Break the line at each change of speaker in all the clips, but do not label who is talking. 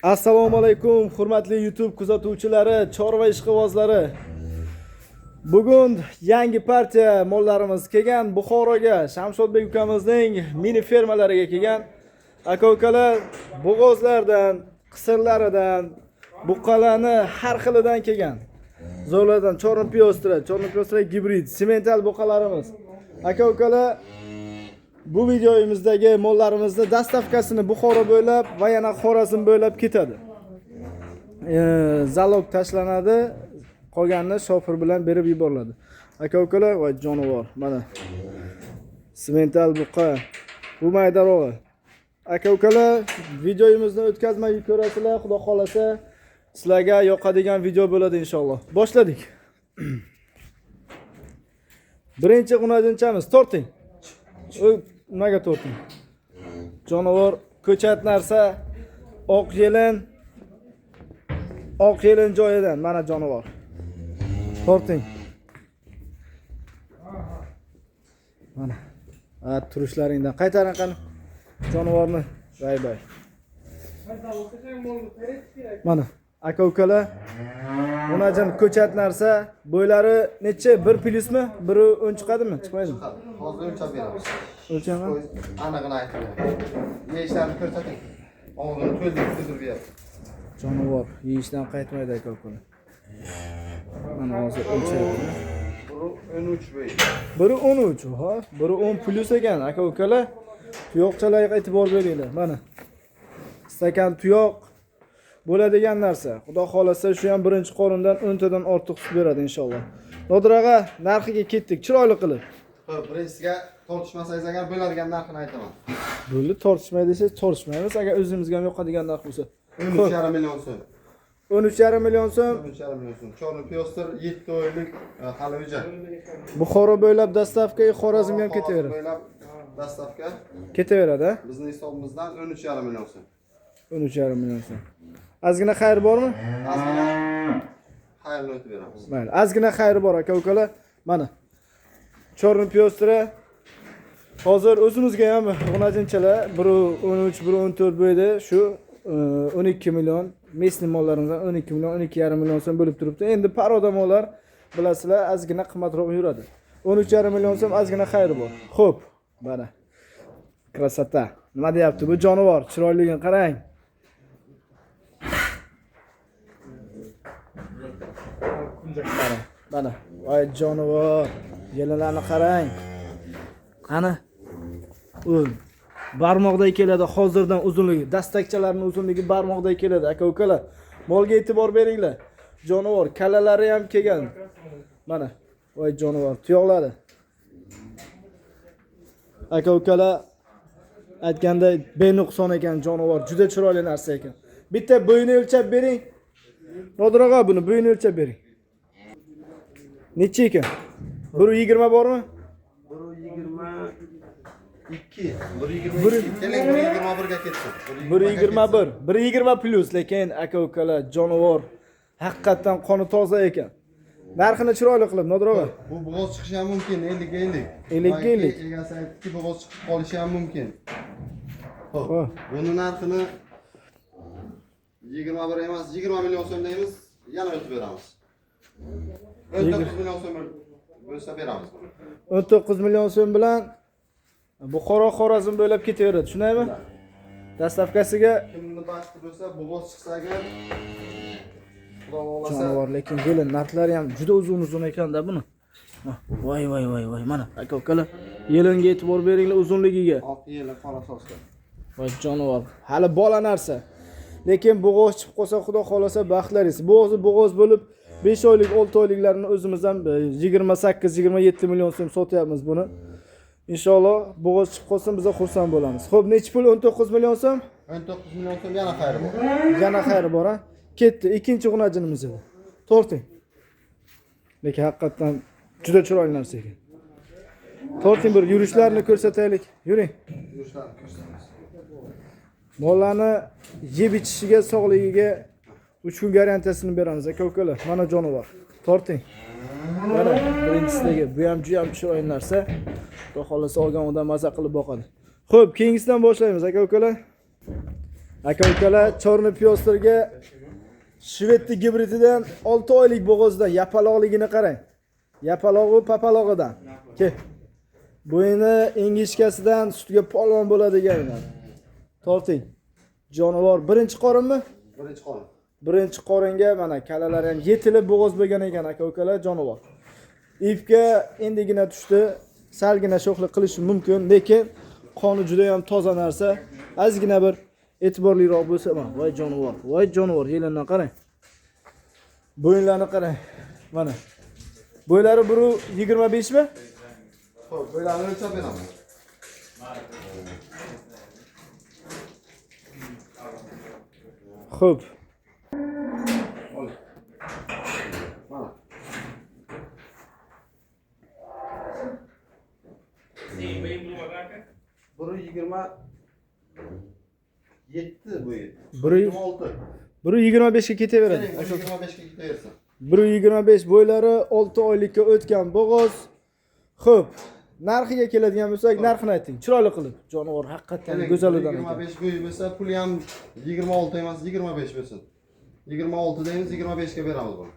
Assalomu alaykum, hurmatli YouTube kuzatuvchilari, chorva ishqibozlari. Bugun yangi partiya mollarimiz kelgan Buxoroga, Shamshodbek ukamizning mini fermalariga kelgan. Aka-ukalar bo'g'ozlardan, qisirlaridan, buqalarni har xilidan kelgan. Zo'rlardan Chornopiyostra gibrid, semental buqalarimiz. Aka-ukalar bu videoyimizdagi mollarimizni dastavkasini Buxoro bo'ylab va yana Xorazm bo'ylab ketadi. Zalog tashlanadi, qolganini shofir bilan berib yuboriladi. Aka-ukalar, voy jonivor, mana semental buqa, bu maydarog'i. Aka-ukalar, videoyimizni o'tkazmay ko'rasizlar, xudo xolasa sizlarga yoqadigan video bo'ladi inshaalloh. Boshladik. Birinchi xunajinchamiz torting. Nimaga torting? Jonivor ko'chat narsa, oq yelin joyidan mana jonivor. Torting. Mana. Turishlaringdan qaytaring qani. Jonivorni bay. Mana aka-ukalar, bunajin ko'chat narsa, bo'ylari necha? 1 plyusmi? 1 10 chiqadimi? Chiqmaydimi?
Hozir o'lchab beramiz.
O'lchaman.
Aniqini aytib beraman. Yeyishlarni ko'rsating. Og'zini to'ldirib beramiz.
Jonivor yeyishdan qaytmaydi aka-ukalar. Mana hozir o'lchayapti.
13 bo'y.
1 13, ha? 1 10 plyus ekan aka-ukalar. Tuyoqchalarga e'tibor beringlar. Mana stakan tuyoq bo'ladigan narsa. Xudo xolasa shu ham birinchi qorindan 10 tadan ortiq sut beradi inshaalloh. Nodiraga narxiga ketdik, chiroyli qilib.
Xo'p, birinchisiga tortishmasangiz agar bo'ladigan narxini aytaman.
Bo'ldi, tortishmaydi desangiz tortishmaymiz. Agar o'zimizga ham yoqadigan narx bo'lsa.
13,5 million so'm.
13,5 million so'm.
13,5 million so'm. Chornopiyostra 7 oylik hali uja.
Buxoro bo'ylab dastavkaga, Xorazmga ham ketaveradi.
Bo'ylab dastavka
Ketaveradi.
bizning hisobimizdan 13,5 million so'm.
13,5 million so'm. Azgina xayr bormi?
Azgina xayrni o'tib beramiz.
Mayli, azgina xayri bor aka-ukalar. Mana Chornopiyostra hozir o'zimizga ham xunajinchalar 1 13, 1 14 bo'yda shu 12 million mesni mollarimizdan 12 million, 12,5 million so'm bo'lib turibdi. Endi paroda mollar bilasizlar, azgina qimmatroq yuradi. 13,5 million so'm azgina xayri bor. Xo'p, mana krasota. Nima deyapti bu jonivor? Chiroyligini qarang. Mana, voy jonivor, yelinlarni qarang. Qani? Barmoqday keladi hozirdan uzunligi, dastakchalarning uzunligi barmoqday keladi aka-ukalar. Molga e'tibor beringlar. Jonivor kalalari ham kelgan. Mana, voy jonivor, tuyoqlari. Aka-ukalar aytganday benuqson ekan jonivor, juda chiroyli narsa ekan. Bitta bo'yini o'lchab bering. Nodiraga buni bo'yini o'lchab bering. Necha ekan? 120 bormi?
122. 121 ga ketsin.
121. 120 plus, lekin aka-ukalar jonivor haqiqatan qoni toza ekan. Narxini chiroyli qilib Nodiraga.
Bu bo'g'oz chiqishi ham mumkin, 50-50.
50-50.
Egasi aytdiki, bo'g'oz chiqib qolishi ham mumkin. Xo'p, buni narxini 21 emas, 20 million so'm deymiz, yana o'tib beramiz. 19 million so'm bo'lsa beramiz.
19 million so'm bilan Buxoro Xorazm bo'ylab ketaveradi, tushunaymi? Dastavkasiga
Kimni baxti bo'lsa, bo'g'oz chiqsa agar Xudo xolasa
jonivor, lekin kelin narxlari ham juda uzun ekanda buni. Voy, mana aka-ukalar, yelinga e'tibor beringlar, uzunligiga.
oq yeli qora sosga.
Voy jonivor, hali bola narsa. Lekin bo'g'oz chiqib qolsa, xudo xolasa baxtlaringiz. Bo'g'oz bo'lib 5 oylik, 6 oyliklarni o'zimiz ham 28-27 million so'm sotyapmiz buni. Inshaalloh bo'g'oz chiqib qolsin, biz xursand bo'lamiz. Xo'p, necha pul? 19 million so'm?
19 million so'm yana xayri bor.
Yana xayri bor, ha? Ketdi. Ikkinchi xunajinimiz edi. Torting. Lekin haqiqatan juda chiroyli narsa ekan. Torting, bir yurishlarini ko'rsataylik. Yuring.
Yurishlarni ko'rsatamiz.
Mollarni yeb ichishiga, sog'ligiga 3 kun garantiyasini beramiz aka-ukalar. Mana jonivor. Torting. Mana birinchisidagi bu ham juda chiroyli narsa. Xudo xolasa olgan odam maza qilib boqadi. Xo'p, keyingisidan boshlaymiz aka-ukalar. Aka ukalar, Chorniy Piostrga Shvedni gibrididan 6 oylik bo'g'ozda yapaloqligini qarang. Yapalog'i papalog'idan. Ke. Bo'yini engishkasidan sutga polvon bo'ladiganidan. Torting. Jonivor birinchi qorinmi?
Birinchi qorin.
Birinchi qoringa mana kalalar ham yetilib bo'g'oz bo'lgan ekan aka ukalar jonivor. Ipga endigina tushdi, salgina sho'xlik qilishi mumkin, lekin qoni juda ham toza narsa. Ozgina bir e'tiborliroq bo'lsa, mana voy jonivor, yelindan qarang. Bo'yinlarni qarang. Mana. Bo'ylari 1.25 mi?
Xo'p, bo'ylarni o'lchab beramiz.
Xo'p.
Mana. Biri 27 bo'yi. 26.
1.25 ga ketaveradi.
25 ga ketaversin.
1.25 bo'ylari 6 oylikka o'tgan bo'g'oz. Xo'p, narxiga keladigan bo'lsak, narxini ayting. Chiroyli qilib. Jonivor haqiqatan go'zalidan ekan.
25 bo'yi bo'lsa, puli ham 26 emas, 25 bo'lsin. 26 deymiz, 25 ga beramiz buni.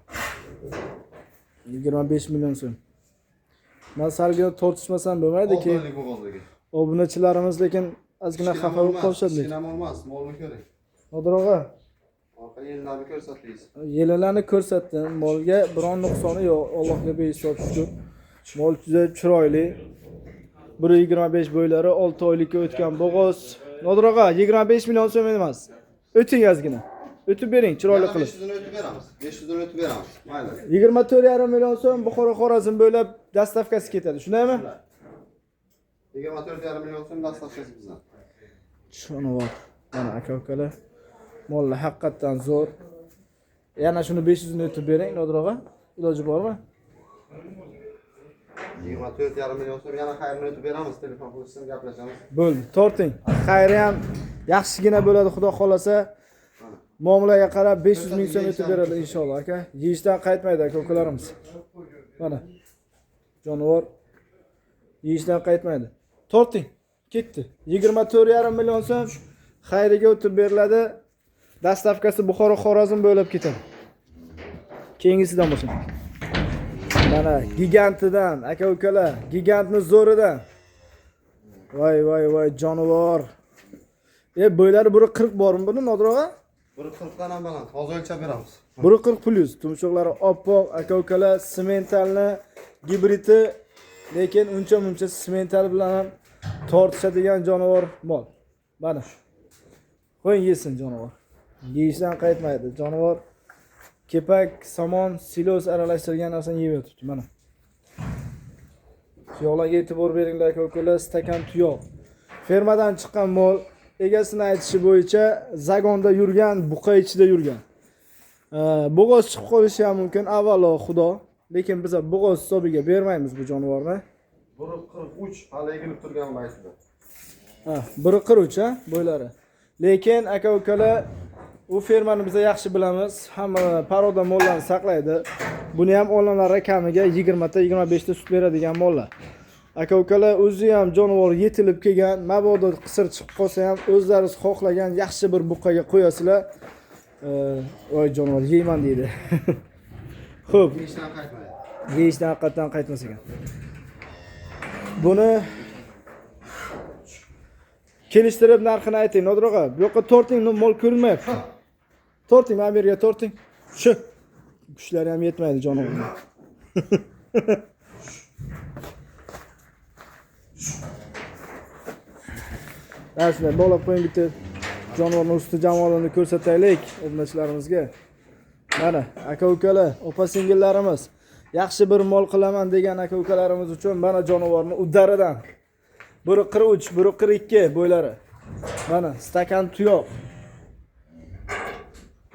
25 million so'm. Men salga tortishmasam bo'lmaydi-ki.
Oltinlik bo'g'ozligi.
Obunachilarimiz lekin ozgina xafa bo'lib qolishadi.
Sinam olmas, molni ko'ring.
Nodirog'a,
Orqa yillarni ko'rsatingiz.
yellarni ko'rsatdim. Molga biron nuqsoni yo'q. Allohga behisob shukr. Mol juda chiroyli. 1.25 bo'ylari 6 oylikka o'tgan bo'g'oz. Nodirog'a, 25 million so'm emas. O'ting ozgina. O'tib bering, chiroyli qilib.
500 dan o'tib beramiz. 500 dan o'tib beramiz. Mayli.
24,5 million so'm Buxoro Xorazm bo'ylab dastavkasi ketadi. Shundaymi?
24,5 million so'm dastavkasi bizdan.
Jonivor. Mana aka-ukalar. Mollar haqiqatan zo'r. Yana shuni 500 ni o'tib bering, Nodirog'a. Iloji bormi?
24,5 million so'm yana xayrni o'tib beramiz. Telefon qilishsin, gaplashamiz.
Bo'ldi, torting. Xayri ham yaxshigina bo'ladi, xudo xolasa. Muomalaga qarab 500 ming so'm o'tib beradi inshaalloh aka. Yeyishdan qaytmaydi aka-ukalarimiz. Mana. Jonivor yeyishdan qaytmaydi. Torting. Ketdi. 24,5 million so'm xayriga o'tib beriladi. Dastavkasi Buxoro Xorazm bo'ylab ketadi. Keyingisidan bo'lsin. Mana gigantidan aka-ukalar, gigantni zo'ridan. Voy, jonivor. Bo'ylari 1.40 bormi buni Nodirog'a?
1.40 dan ham baland. Hozir o'lchab beramiz.
1.40 plus. Tumshuqlari oppoq, aka-ukalar, sementalni gibridi, lekin uncha-muncha semental bilan ham tortishadigan jonivor mol. Mana. Qo'ying yesin jonivor. Yeyishdan qaytmaydi. Jonivor kepak, somon, silos aralashtirgan narsani yeb yotibdi. Mana. Tuyoqlarga e'tibor beringlar aka-ukalar, stakan tuyoq. Fermadan chiqqan mol, egasini aytishi bo'yicha zagonda yurgan, buqa ichida yurgan. Bo'g'oz chiqib qolishi ham mumkin, avvalo xudo, lekin biz bo'g'oz hisobiga bermaymiz bu jonivorni.
1.43 hali egilib turgan maysida.
1.43 ha, bo'ylari. Lekin aka-ukalar, u fermani biz yaxshi bilamiz. Hamma paroda mollarni saqlaydi. Buni ham onalar kamiga 20 ta 25 ta sut beradigan mollar. Aka-ukalar o'zi ham jonivor yetilib kelgan, mabodo qisir chiqib qolsa ham o'zlaringiz xohlagan yaxshi bir buqaga qo'yasizlar. Voy jonivor yeyman deydi. Xo'p,
Yeyishdan qaytmaydi.
yeyishdan haqiqatan qaytmas ekan. Buni kelishtirib narxini ayting, Nodirog'a. Bu yoqqa torting mol ko'rinmayapti. Torting, men yerga torting. Shu. Kuchlari ham yetmaydi jonivorga. Aslida bog'lab qo'ying bitta jonivorning usti jamolini ko'rsataylik obunachilarimizga. Mana aka-ukalar, opa-singillarimiz, yaxshi bir mol qilaman degan aka-ukalarimiz uchun mana jonivorni uddaridan 1.43, 1.42 bo'ylari. Mana stakan tuyoq.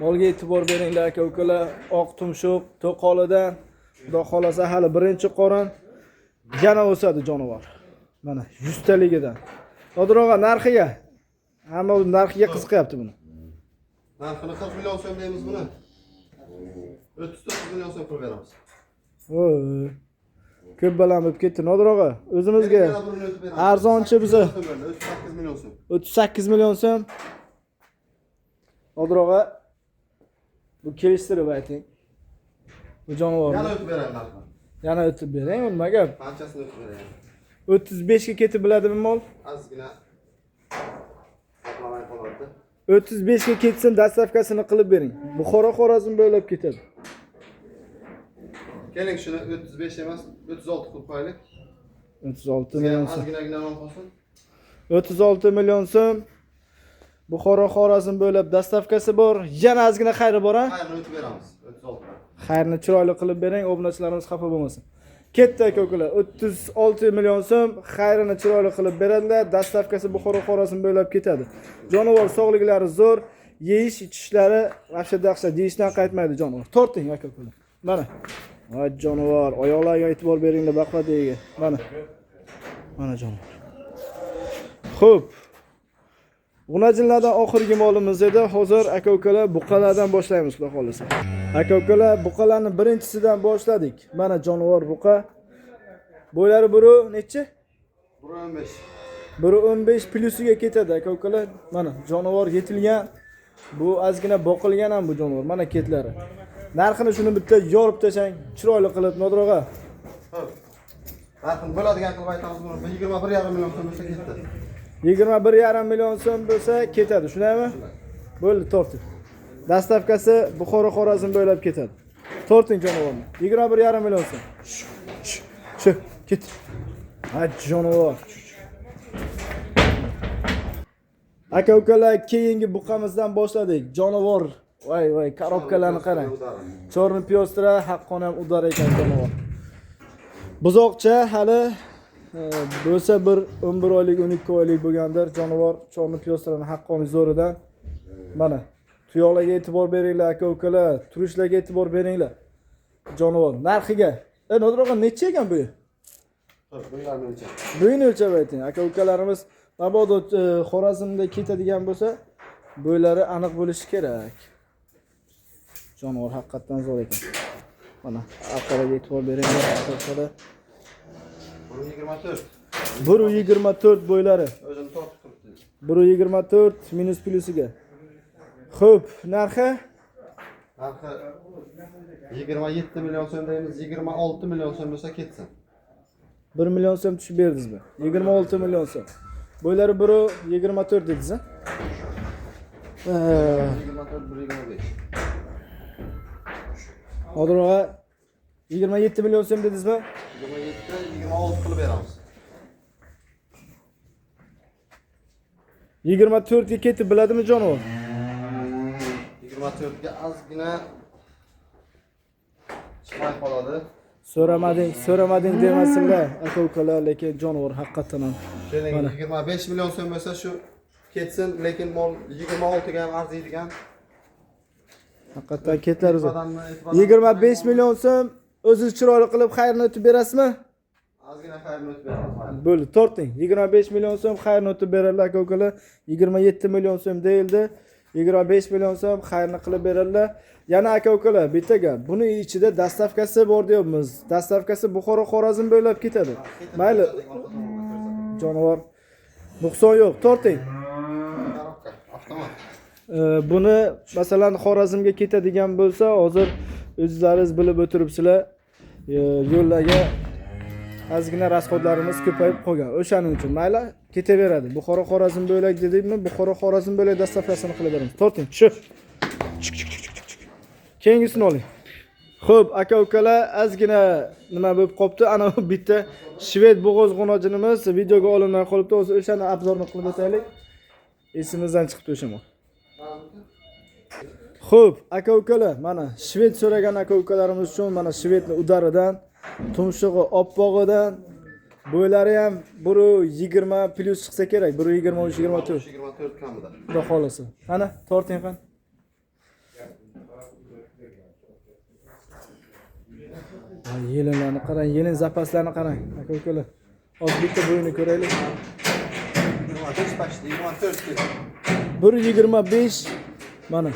Molga e'tibor beringlar aka-ukalar, oq tumshuq, to'qolidan, xudo xolasa hali birinchi qorin yana o'sadi jonivor. Mana 100 taligidan. Nodirog'a narxiga. Hamma narxiga qiziqyapti buni.
Narxini 40 million so'm deymiz buni. 39 million so'm pul beramiz.
Voy. Ko'p baland bo'lib ketdi Nodirog'a. O'zimizga arzonchi biza
38 million so'm.
38 million so'm. Odroqqa bu kelishtirib ayting. Bu jonivorni
Yana o'tib beraman narxini.
yana o'tib bering, nima gap?
Qanchasini o'tib beraman?
35 ga ketib biladimi mol?
Ozgina qoplamay qolyapti.
35 ga ketsin, dastavkasini qilib bering. Buxoro Xorazm bo'ylab ketadi.
Keling shuni 35 emas, 36 qilib qo'yaylik.
36 million so'm.
Ozginagina non qolsin.
36 million so'm. Buxoro Xorazm bo'ylab dastavkasi bor. Yana ozgina xayri bor, ha?
Xayrni o'tib beramiz. 36.
Xayrni chiroyli qilib bering, obunachilarimiz xafa bo'lmasin. Ketdi aka ukalar, 36 million so'm xayrini chiroyli qilib beradilar. Dastavkasi Buxoro Xorazm bo'ylab ketadi. Jonivor sog'liklari zo'r, yeyish, ichishlari vaqti dahshat, yeyishdan qaytmaydi jonivor. Torting aka ukalar. Mana. Voy jonivor, oyoqlarga e'tibor beringlar baqvatiga. Mana. Mana jonivor. Xo'p. G'unajinlardan oxirgi molimiz edi. Hozir aka ukalar buqalardan boshlaymiz, xudo xolasa. Aka ukalar buqalarning birinchisidan boshladik. Mana jonivor buqa. Bo'ylari biri necha?
1.15.
1.15 plusiga ketadi aka ukalar. Mana jonivor yetilgan. Bu ozgina boqilgan ham bu jonivor. Mana ketlari. Narxini shuni bitta yorib tashang, chiroyli qilib Nodroqqa.
Xo'p. Narxini bo'ladigan qilib aytamiz buni. 21,5 million so'm bo'lsa ketdi.
21,5 million so'm bo'lsa ketadi, shundaymi? Bo'ldi, torting. Dastavkasi Buxoro Xorazm bo'ylab ketadi. Torting jonivorni. 21,5 million so'm. Shu, ket. Ha, jonivor. Aka ukalar, keyingi buqamizdan boshladik. Jonivor. Voy, korobkalarni qarang. Chorni piyostra haqqon ham udar ekan jonivor. Buzoqcha hali bo'lsa bir 11 oylik, 12 oylik bo'lgandir. Jonivor chorni piyostraning haqqoni zo'ridan. Mana tuyoqlarga e'tibor beringlar aka ukalar, turishlarga e'tibor beringlar. Jonivor narxiga. Nodroqqa necha ekan bu?
Xo'p, bo'ylarni o'lchab.
Bo'yini o'lchab ayting. Aka ukalarimiz mabodo Xorazmda ketadigan bo'lsa, bo'ylari aniq bo'lishi kerak. Jonivor haqiqatan zo'r ekan. Mana orqaga e'tibor beringlar aka ukalar.
1.24.
1.24 bo'ylari.
O'zini tortib turibdi.
1.24 minus plusiga. Xo'p, narxi?
Narxi 27 million so'm deymiz, 26 million so'm bo'lsa ketsin.
1 million so'm tushib berdingizmi? 26 million so'm. Bo'ylari 1.24 dedingiz, ha?
24, 1.25.
Odroqqa 27 million so'm dedingizmi?
27, 26 qilib beramiz.
24 ga ketib biladimi jonivor?
24 ga ozgina chiqmay qoladi.
So'ramading demasinlar aka ukalar, lekin jonivor haqiqatan ham.
Keling 25 million so'm bo'lsa shu ketsin, lekin mol 26 ga ham arziydigan.
Haqiqatan ketlari zo'r. 25 million so'm o'zingiz chiroyli qilib xayrni o'tib berasizmi?
Ozgina xayrni o'tib beramiz.
Bo'ldi, torting. 25 million so'm xayrni o'tib beradilar aka ukalar. 27 million so'm deyildi. 25 million so'm xayrni qilib beradilar. Yana aka ukalar, bitta gap. Buni ichida dastavkasi bor deyapmiz. Dastavkasi Buxoro Xorazm bo'ylab ketadi. Mayli. Jonivor nuqson yo'q, torting.
Korobka, avtomat.
Buni masalan Xorazmga ketadigan bo'lsa, hozir o'zlaringiz bilib o'tiribsizlar, yo'llarga ozgina rasxodlarimiz ko'payib qolgan. O'shaning uchun mayli ketaveradi. Buxoro Xorazm bo'ylak dedikmi, Buxoro Xorazm bo'ylak dastavkasini qilib beramiz. Torting, tush. Keyingisini oling. Xo'p, aka ukalar, ozgina nima bo'lib qopti? Ana bitta shved bo'g'oz g'unojinimiz videoga olinmay qolibdi. O'shani obzorni qilib o'taylik. Esimizdan chiqibdi o'sha mol. Xo'p, aka ukalar, mana shved so'ragan aka ukalarimiz uchun mana shvedni udaridan, tumshug'i oppog'idan, bo'ylari ham 1.20 plus chiqsa kerak, 1.23, 24.
24 kamida.
Xudo xolasa. Qani, torting qani. Yelinlarni qarang, yelin zapaslarini qarang, aka ukalar. Hozir bitta bo'yini ko'raylik.
25 pashti, 24 kilo.
1.25 mana.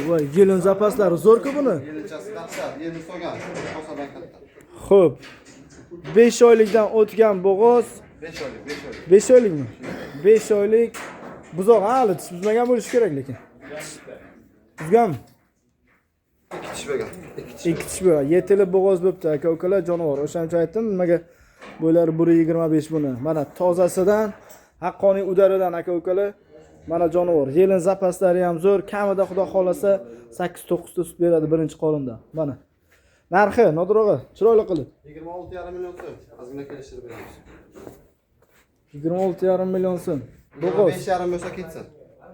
Voy, yelin zapaslari zo'r-ku buni.
Yelinchasi dahshat, yelin so'gan, qosadan katta.
Xo'p. 5 oylikdan o'tgan bo'g'oz.
5 oylik.
5 oylikmi? 5 oylik buzoq hali tish buzmagan bo'lishi kerak lekin. Tuzganmi?
2 tish bergan. 2 tish.
Ikki tish bor. Yetilib bo'g'oz bo'pti aka-ukalar, jonivor. O'shancha aytdim, nimaga bo'ylari 1.25 buni. Mana tozasidan, haqqoniy udaridan aka-ukalar. Mana jonivor. Yelin zapaslari ham zo'r. Kamida xudo xolasa 8-9 ta sut beradi birinchi qo'limda. Mana. Narxi, Nodirog'a, chiroyli qilib.
26,5 million so'm. Ozgina kelishtirib beramiz.
26,5 million so'm. Bo'g'oz.
5,5 bo'lsa ketsin.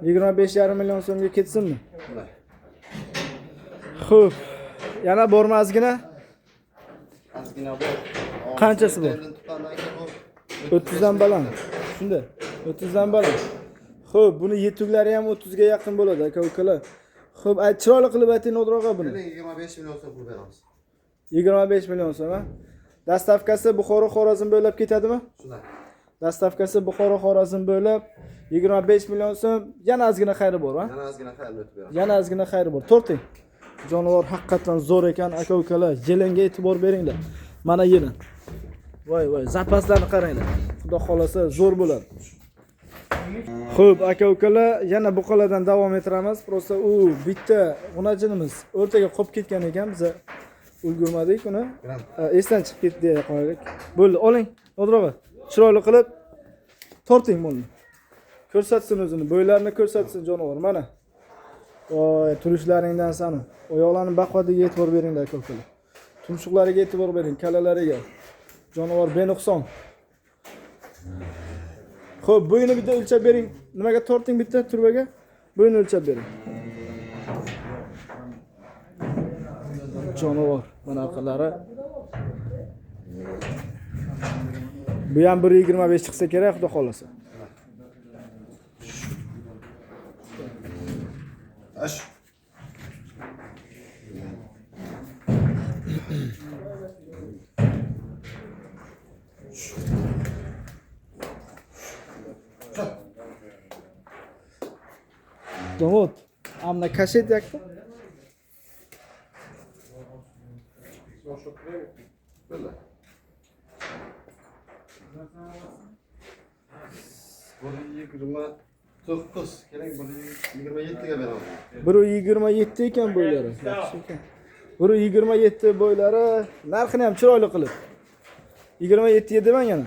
25,5 million so'mga ketsinmi?
Bular.
Xo'p. Yana bormi ozgina?
Ozgina bor.
Qanchasi bor? 30 dan baland. Shunda. 30 dan baland. Xo'p, buni yetuklari ham 30 ga yaqin bo'ladi aka-ukalar. Xo'p, chiroyli qilib ayting Nodirog'a buni.
25 million so'm pul beramiz.
25 million so'm, ha? Dastavkasi Buxoro Xorazm bo'ylab ketadimi?
Shunday.
Dastavkasi Buxoro Xorazm bo'ylab 25 million so'm, yana ozgina xayri bor, ha?
Yana ozgina xayr o'tib beramiz.
Yana ozgina xayri bor. Torting. Jonivor haqiqatan zo'r ekan aka-ukalar. Yelinga e'tibor beringlar. Mana yelin. Voy, zapaslarni qaranglar. Xudo xolasa zo'r bo'ladi. Xo'p, aka-ukalar, yana buqalardan davom ettiramiz. Prosta u bitta g'unajinimiz o'rtaga qolib ketgan ekan, biz ulgurmadik uni. Esdan chiqib ketdi deya qo'ydik. Bo'ldi, oling, Nodirog'a. Chiroyli qilib torting buni. Ko'rsatsin o'zini, bo'ylarini ko'rsatsin jonivor. Mana. Voy, turishlaringdan sani. Oyoqlarning baquvvatiga e'tibor beringlar aka-ukalar. Tumshuqlariga e'tibor bering, kalalariga. Jonivor benuqson. Xo'p, bo'yini bitta o'lchab bering. Nimaga torting bitta turbaga? Bo'yini o'lchab bering. Jonivor bunaqalari. Bu ham 1.25 chiqsa kerak, xudo xolasa.
Ash.
Davud, amna kashet yakda.
Böyle. Bunu 29, kerak bunu 27 ga beraman.
1.27 ekan bo'ylari. Yaxshi ekan. 1.27 bo'ylari, narxini ham chiroyli qilib. 27 deman yana.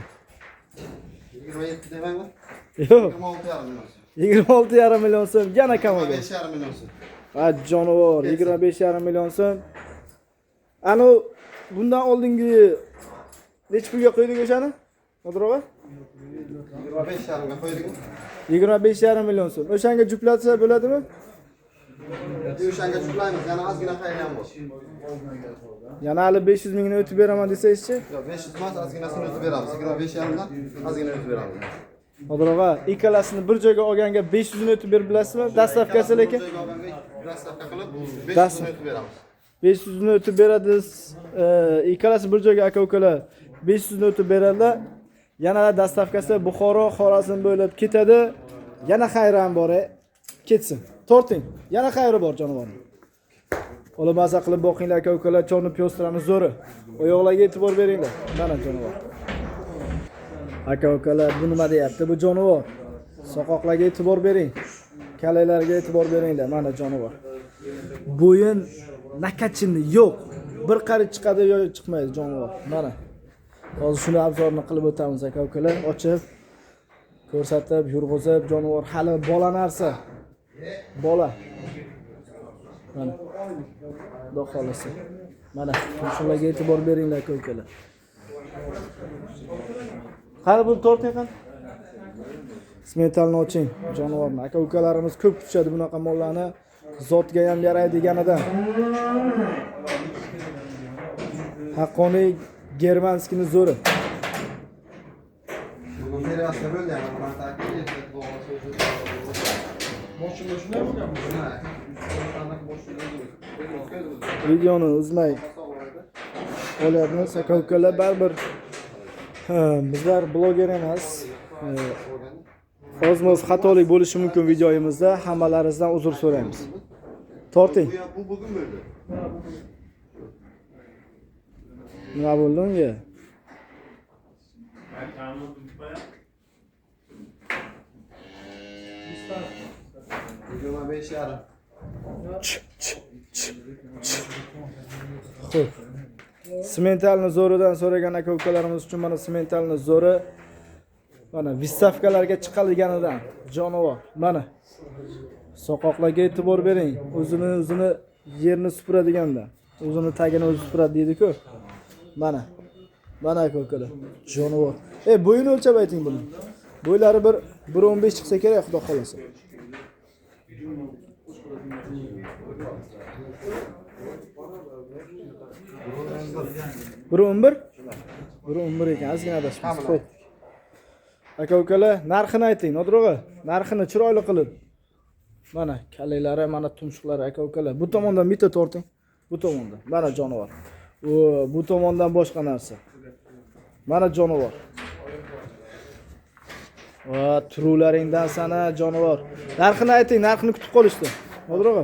27 demaymi?
Yo'q.
26,5 million.
26,5 million so'm yana kamaga.
5,5 million so'm.
Ha, jonivor, 25,5 million so'm. Anu bundan oldingi nech pulga qo'ydik o'shani? Nodirog'a?
25,5 ga qo'ydik.
25,5 million so'm. O'shanga juplatsa bo'ladimi?
O'shanga chuklaymiz, yana ozgina xayri ham bor.
Yana hali 500 mingni o'tib beraman desangizchi?
Yo'q, 500 emas, ozginasini o'tib beramiz. 25,5 dan ozgina o'tib beramiz.
Nodirog'a, ikkalasini bir joyga olganga 500 ni o'tib berib bilasizmi? Dastavkasi lekin.
Dastavka qilib 500 ni o'tib beramiz.
500 ni o'tib beradi. Ikkalasi bir joyga aka-ukalar 500 ni o'tib beradilar. Yana dastavkasi Buxoro Xorazm bo'ylab ketadi. Yana xayri ham bor, ketsin. Torting. Yana xayri bor jonivorning. Ola maza qilib boqinglar aka-ukalar, chorni pyostrani zo'ri. Oyoqlarga e'tibor beringlar. Mana jonivor. Aka-ukalar, bu nima deyapti? Bu jonivor. Soqoqlarga e'tibor bering. Kalaylarga e'tibor beringlar. Mana jonivor. Bo'yin nakachini yo'q. Bir qarich chiqadi yo chiqmaydi jonivor. Mana. Hozir shuni obzorni qilib o'tamiz aka-ukalar. Ochib, ko'rsatib, yurg'izib, jonivor hali bola narsa. Bola. Mana. Xudo xolasa. Mana, shunlarga e'tibor beringlar aka-ukalar. Qani bu torting qani? Smetalni oching, jonivorni. Aka-ukalarimiz ko'p tushadi bunaqa mollarni. Zotga ham yaraydiganidan. Haqqoniy germanskini zo'ri.
Buni berasizlar bo'ldi, mana buni ta'kidlab
Videoni uzmay olyapmiz. Aka-ukalar baribir bizlar bloger emas. Ozmoz xatolik bo'lishi mumkin videoyimizda. Hammalaringizdan uzr so'raymiz. Torting.
Bu bugun bo'ldi.
Nima bo'ldi unga?
25 yarim.
Xo'p. Simentalni zo'ridan so'ragan aka ukalarimiz uchun mana simentalni zo'ri mana vystavkalarga chiqadiganidan jonivor. Mana soqoqlarga e'tibor bering. O'zini yerni supuradiganda, o'zini tagini o'zi supuradi deydi-ku. Mana. Mana aka ukalar. Jonivor. Bo'yini o'lchab ayting buni. Bo'ylari 1.15 chiqsa kerak, xudo xolasa. Bir 11 ekan, ozgina adashibmiz. Xo'p. Aka ukalar, narxini ayting, Nodirog'a. Narxini chiroyli qilib. Mana kalaylari, mana tumshuqlari aka ukalar. Bu tomondan bitta torting. Bu tomondan. Mana jonivor. Bu tomondan boshqa narsa. Mana jonivor. Va turularingdan sana jonivor. Narxini ayting, narxini kutib qolishdi. Nodirog'a.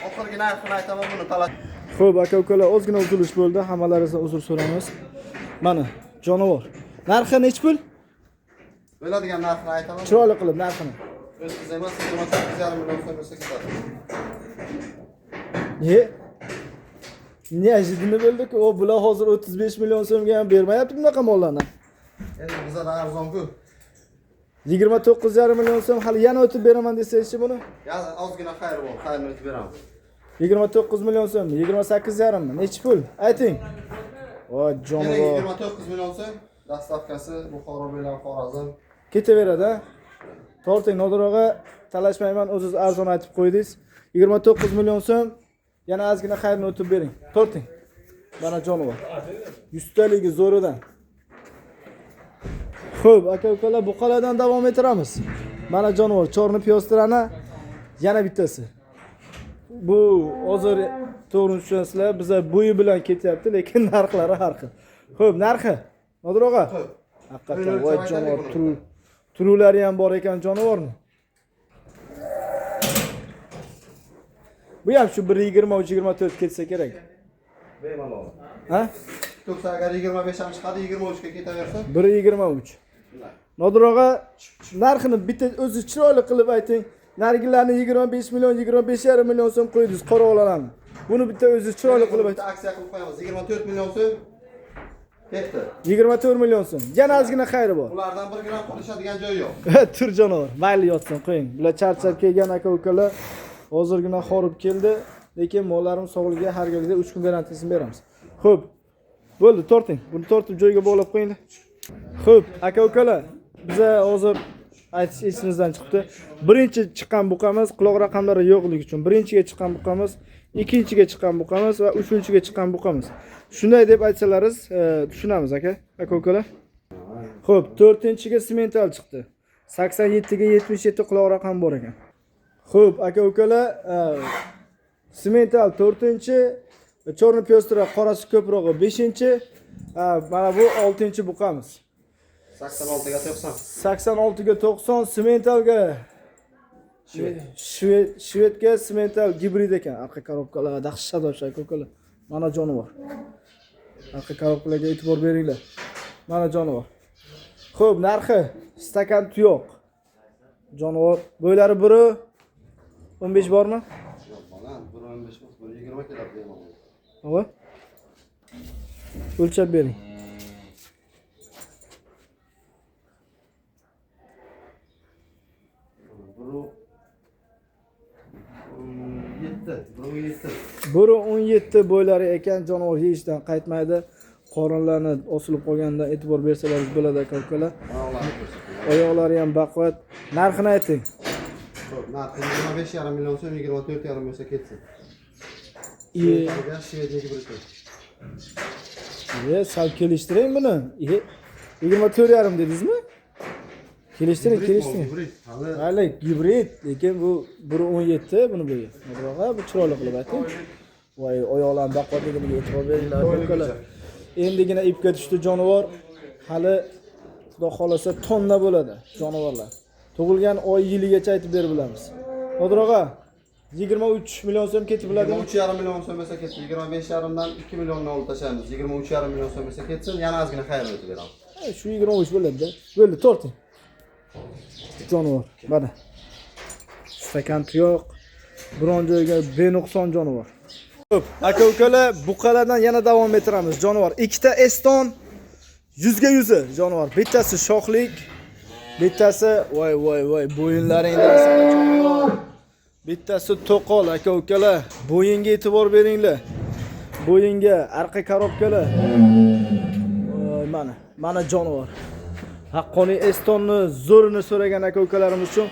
Oxirgi narxini aytaman buni talab.
Xo'p, aka ukalar, ozgina uzilish bo'ldi. Hammalaringizdan uzr so'raymiz. Mana jonivor. Narxi nech pul?
Bo'ladigan narxini aytaman.
Chiroyli qilib narxini.
O'zingiz emas, 28,5 million so'm bo'lsa ketadi.
Neajidini bo'ldi-ku, bular hozir 35 million so'mga ham bermayapti bunaqa mollarni.
Endi bizda arzon-ku.
29,5 million so'm hali yana o'tib beraman desangiz-chi buni?
Ya ozgina xayr bor, xayrni o'tib beramiz.
29 million so'm, 28,5 mi? Nechi pul? Ayting. Voy jonivor.
29 million so'm, dastavkasi Buxoro bilan Xorazm.
Ketaveradi. Torting Nodirog'a, talashmayman, o'zingiz arzon aytib qo'ydingiz. 29 million so'm, yana ozgina xayrni o'tib bering. Torting. Mana jonivor. 100 taligi zo'ridan. Xo'p, aka ukalar, bu qaladan davom ettiramiz. Mana jonivor, chorni piyostrani yana bittasi. Bu hozir to'g'ri tushunasizlar, biza bo'yi bilan ketyapti, lekin narxlari har xil. Xo'p, narxi Nodirog'a. Haqiqatan voy jonivor, turulari ham bor ekan jonivorni. Bu ham shu 1.23-24 ketsa kerak.
Bemalol.
Ha?
To'g'ri, agar 25 ham chiqadi, 23 ga ketaversa.
1.23. Nodirog'a, narxini bitta o'zi chiroyli qilib ayting. Nargilarni 25 million, 25,5 million so'm qo'ydingiz, qorovulalarni. Buni bitta o'zi chiroyli qilib ayting.
Aksiya qilib qo'yamiz. 24 million so'm. Ketdi.
24 million so'm. Yana ozgina xayri bor.
Ulardan 1 gram qolishadigan joyi yo'q.
Tur jonivor. Mayli yotsin, qo'ying. Bular charchab kelgan aka ukalar hozirgina xorib keldi, lekin mollarim sog'ligiga har galda 3 kun garantiyasini beramiz. Xo'p. Bo'ldi, torting. Buni tortib joyiga bog'lab qo'yinglar. Xo'p, aka ukalar, biz hozir aytish esimizdan chiqdi. Birinchi chiqqan buqamiz quloq raqamlari yo'qligi uchun birinchiga chiqqan buqamiz, ikkinchiga chiqqan buqamiz va uchinchiga chiqqan buqamiz. Shunday deb aytsalaringiz, tushunamiz aka ukalar. Xo'p, 4-chiga simental chiqdi. 87 ga 77 quloq raqam bor ekan. Xo'p, aka ukalar, simental 4-chi, chorni pyostra qorasi ko'prog'i 5-chi, mana bu 6-chi buqamiz.
86 ga 90.
86 ga 90 simentalga shvedga simental gibrid ekan. Arqa korobkalar dahshat aka ukalar. Mana jonivor. Arqa korobkalarga e'tibor beringlar. Mana jonivor. Xo'p, narxi stakan tuyoq. Jonivor bo'ylari 1.15 bormi?
Yo'q, baland 1.15 emas, 1.20 keladi bemalol.
To'g'ri? O'lchab bering. Biri 17 bo'ylari ekan, jonivor yeyishdan qaytmaydi. Qorinlarni osilib qolganda e'tibor bersalaringiz bo'ladi aka ukalar. Oyoqlari ham baquvvat. Narxini ayting.
Xo'p, narxi 25,5 million so'm, 24,5 bo'lsa ketsin.
Sal kelishtiring buni. 24,5 dedingizmi? Kelishtiring. Hali gibrid, lekin bu 1.17 buni bo'yi. Nodirog'a, bu chiroyli qilib ayting. Voy, oyoqlarni baquvvatligiga e'tibor beringlar ukalar. Endigina ipga tushdi jonivor. Hali xudo xolasa tonna bo'ladi jonivorlar. Tug'ilgan oy yiligacha aytib berib bilamiz. Nodirog'a, 23 million so'm ketib bo'ladi.
23,5 million so'm bo'lsa ketsin. 25,5 dan 2 millionni olib tashlaymiz. 23,5 million so'm bo'lsa ketsin, yana ozgina xayr o'tib beramiz.
Shu 23 bo'ladi-da. Bo'ldi, torting. Jonivor, mana. stakan tuyoq, biron joyga benuqson jonivor. Xo'p, aka-ukalar, buqalardan yana davom ettiramiz. Jonivor, ikkita Eston 100 ga 100 jonivor. Bittasi shoxlik, bittasi voy bo'yinlaringdan sana jonivor. Bittasi to'qol aka-ukalar. Bo'yinga e'tibor beringlar. Bo'yinga arqa korobkalar. Voy mana jonivor. Haqqoniy Estonni zo'rini so'ragan aka-ukalarimiz uchun,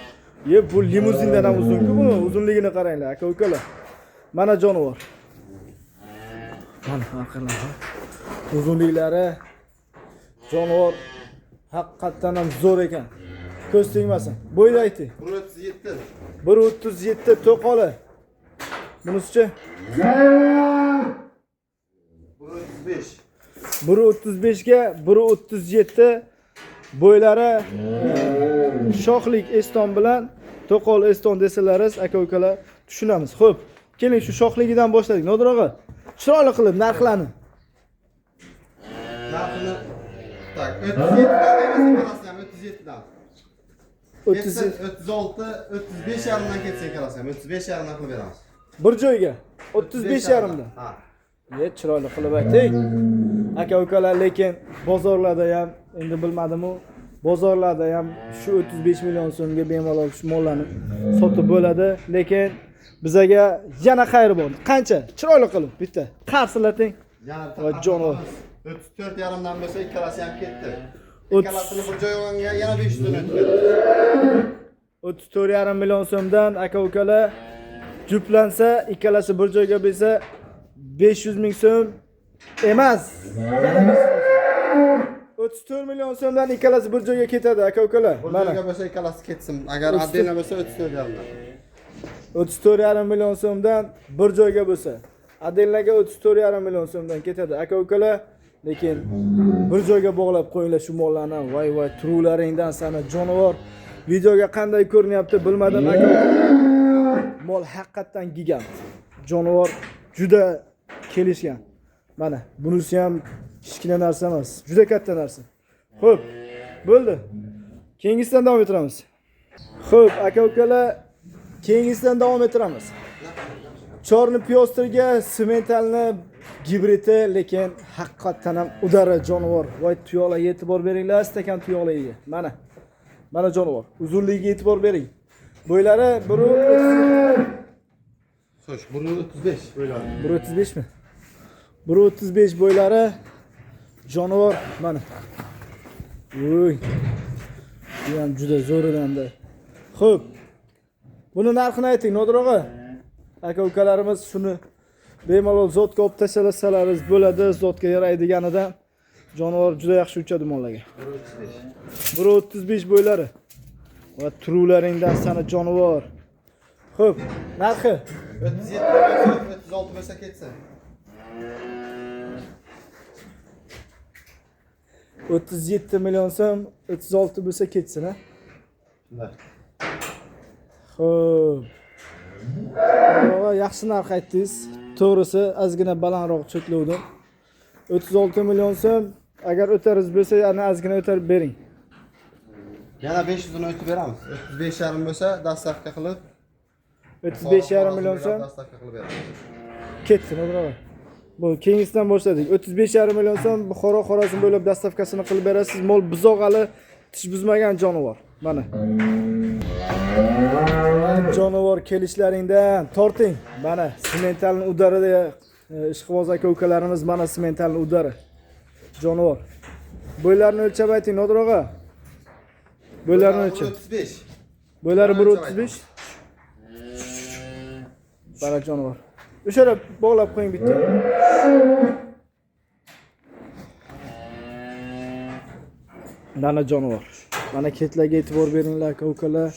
bu limuzindan ham uzun-ku buni, uzunligini qaranglar aka-ukalar. Mana jonivor. Mana aqallar. Uzunliklari jonivor haqiqatan ham zo'r ekan. Ko'z tegmasin. Bo'yni ayting.
137.
137 to'qoli. Bunisichi?
135.
135 ga 137 bo'ylari shoxlik Eston bilan to'qol Eston desalaringiz aka-ukalar tushunamiz. Xo'p, keling shu shoxligidan boshladik. Nodir og'a, chiroyli qilib narxlarni.
Narxini tak 37 dan 37 dan. 36, 35 yarimdan ketsa qarasam, 35 yarimdan qilib beramiz.
Bir joyga 35 yarimdan.
Ha.
Chiroyli qilib ayting. Aka-ukalar, lekin bozorlarda ham endi bilmadim-u, bozorlarda ham shu 35 million so'mga bemalol shu mollarni sotib bo'ladi, lekin bizaga yana xayr bor. Qancha? Chiroyli qilib bitta qarsilating.
Yana
jonivor.
34 yarimdan bo'lsa ikkalasi ham ketdi. Ikkalasini bir joyga olganga yana 500 dan o'tdi.
34,5 million so'mdan aka-ukalar juplansa, ikkalasi bir joyga bo'lsa 500 ming so'm emas. 34 million so'mdan ikkalasi bir joyga ketadi aka-ukalar.
Bir joyga bo'lsa ikkalasi ketsin. Agar adena bo'lsa 34 yarimdan.
34,5 million so'mdan bir joyga bo'lsa, adellaga 34,5 million so'mdan ketadi aka-ukalar. Lekin bir joyga bog'lab qo'yinglar shu mollarni. Voy, turularingdan sana jonivor. Videoga qanday ko'rinyapti bilmadim aka-ukalar. Mol haqiqatan gigant. Jonivor juda kelishgan. Mana bunisi ham kichkina narsa emas, juda katta narsa. Xo'p, bo'ldi. Keyingisidan davom ettiramiz. Xo'p, aka-ukalar, keyingisidan davom ettiramiz. Chorni Piostrga sementalni gibridi, lekin haqiqatan ham udara jonivor. Voy, tuyoqlarga e'tibor beringlar, stakan tuyoqlariga. Mana jonivor. Uzunligiga e'tibor bering. Bo'ylari
135 bo'ylari.
135 mi? 135 bo'ylari jonivor mana. Voy. Bu ham juda zo'r ekan-da. Xo'p. Buni narxini ayting, Nodir og'a. Aka-ukalarimiz shuni bemalol zotga olib tashlasangiz bo'ladi, zotga yaraydiganidan. Jonivor juda yaxshi uchadi mollarga. 135 bo'ylari. Va turularingdan sana jonivor. Xo'p, narxi
36 bo'lsa ketsin.
37 million so'm, 36 bo'lsa ketsin, ha?
Shunday.
Xo'p. Yaxshi narx aytdingiz. To'g'risi, ozgina balandroq cheklovdim. 36 million so'm, agar o'tariz bo'lsa, yana ozgina o'tarib bering.
Yana 500 dan o'tib beramiz. 35 yarim bo'lsa, dastavka qilib
35,5 million so'm
dastavka qilib beramiz.
ketdi, to'g'rimi? Bu keyingisidan boshladik. 35,5 million so'm Buxoro Xorazm bo'ylab dastavkasini qilib berasiz. Mol buzog'ali, tish buzmagan jonivor. Mana. Jonivor kelishlaringdan torting. Mana sementalni udarida ishqiboz aka-ukalarimiz mana sementalni udari. Jonivor. Bo'ylarini o'lchab ayting, Nodir og'a. Bo'ylarini o'lchab.
35.
Bo'ylari 135. Mana jonivor. O'shara bog'lab qo'ying bitta. Mana jonivor. Mana ketlarga e'tibor beringlar aka-ukalar.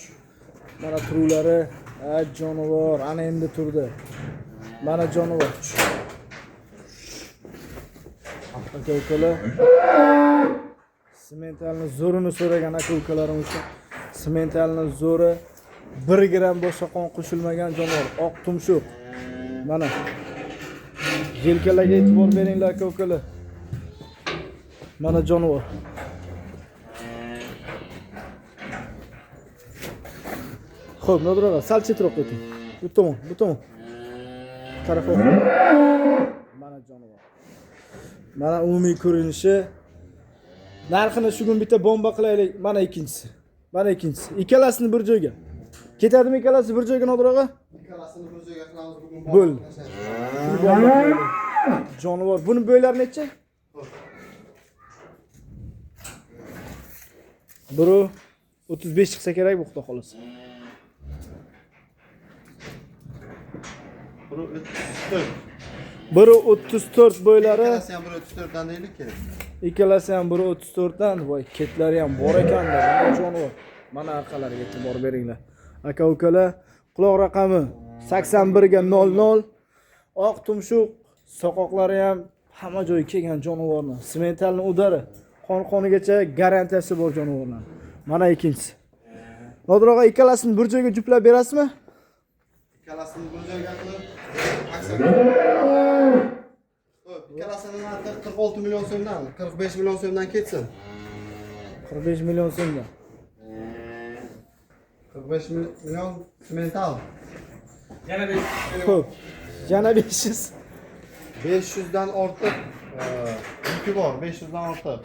Mana turulari, jonivor, ana endi turdi. Mana jonivor. Aka-ukalar. Sementalni zo'rini so'ragan aka-ukalarimiz uchun sementalni zo'ri 1 gram boshqa qon qo'shilmagan jonivor, oq tumshuq. Mana. Yelkalarga e'tibor beringlar aka-ukalar. Mana jonivor. Xo'p, Nodiraga sal chetroq o'ting. Bu tomon. Tarafa. Mana jonivor. Mana umumiy ko'rinishi. Narxini shu kun bitta bomba qilaylik. Mana ikkinchisi. Ikkalasini bir joyga. Ketadimi ikkalasi bir joyga Nodiraga?
Ikkalasini bir joyga qilamiz bugun.
Bo'l. Jonivor. Buni bo'ylari necha? Biri 35 chiqsa kerak bu xudo xolasa. Biri 34 bo'ylari.
Ikkalasi ham 34 dan deylik kerak.
Ikkalasi ham biri 34 dan. Voy, ketlari ham bor ekanda. Jonivor. Mana orqalariga e'tibor beringlar. Aka ukalar, quloq raqami 81 ga 00. Oq tumshuq, soqoqlari ham hamma joyi kelgan jonivorni. Sementalni udari, qon-qonigacha garantiyasi bor jonivorlar. Mana ikkinchisi. Nodiroga ikkalasini bir joyga juplab berasizmi?
Ikkalasini bir joyga qilib, ikkalasini narxi 46 million so'mdan, 45 million so'mdan ketsin.
45 million so'mdan.
45 million semental.
Xo'p. Yana 500.
500 dan ortiq yukü bor, 500 dan ortiq.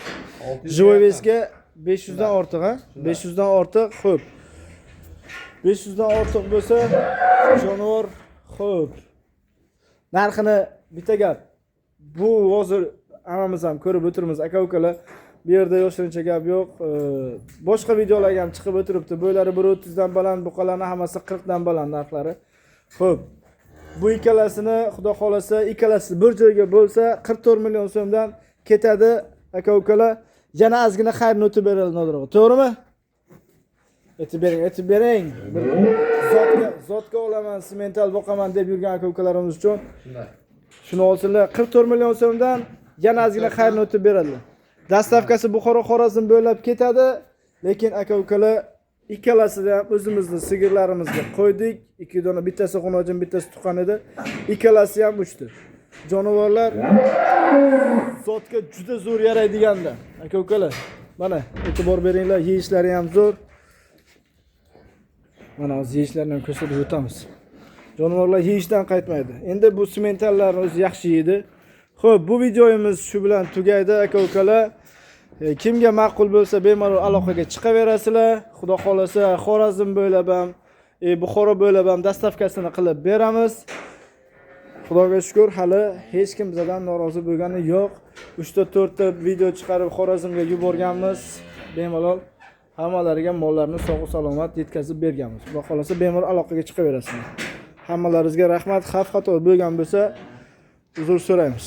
Jivoveska 500 dan ortiq, ha? 500 dan ortiq, xo'p. 500 dan ortiq bo'lsa, jonivor, xo'p. Narxini bitta gap. Bu hozir hammamiz ham ko'rib o'tirmiz, aka-ukalar. Bu yerda yoshirincha gap yo'q. Boshqa videolarga ham chiqib o'tiribdi. Bo'ylari 130 dan baland, buqalarning hammasi 40 dan baland narxlari. Xo'p. Bu ikkalasini xudo xolasa ikkalasi bir joyga bo'lsa 44 million so'mdan ketadi aka-ukalar. Yana ozgina xayrni o'tib beradi Nodiroga. To'g'rimi? Aytib bering. Zotga olaman, semental boqaman deb yurgan aka-ukalarimiz uchun shuni olsinlar. 44 million so'mdan yana ozgina xayrni o'tib beradilar. Dastavkasi Buxoro Xorazm bo'ylab ketadi, lekin aka-ukalar ikkalasini ham o'zimizning sigirlarimizga qo'ydik. 2 dona, bittasi xonojin, bittasi tuqqan edi. Ikkalasi ham uchdi. Jonivorlar zotga juda zo'r yaraydiganda. Aka-ukalar, mana e'tibor beringlar, yeyishlari ham zo'r. Mana o'z yeyishlarini ham ko'rsatib o'tamiz. Jonivorlar yeyishdan qaytmaydi. Endi bu sementallarni o'zi yaxshi yeydi. Xo'p, bu videomiz shu bilan tugaydi aka-ukalar. Kimga ma'qul bo'lsa bemalol aloqaga chiqaverasizlar. Xudo xolasa Xorazm bo'ylab ham, Buxoro bo'ylab ham dastavkasini qilib beramiz. Xudoga shukr, hali hech kim bizdan norozi bo'lgani yo'q. 3 ta 4 ta video chiqarib Xorazmga yuborganmiz. Bemalol hammalariga mollarni sog' salomat yetkazib berganmiz. Xudo xolasa bemalol aloqaga chiqaverasizlar. Hammalaringizga rahmat. Xavf xato bo'lgan bo'lsa uzr so'raymiz.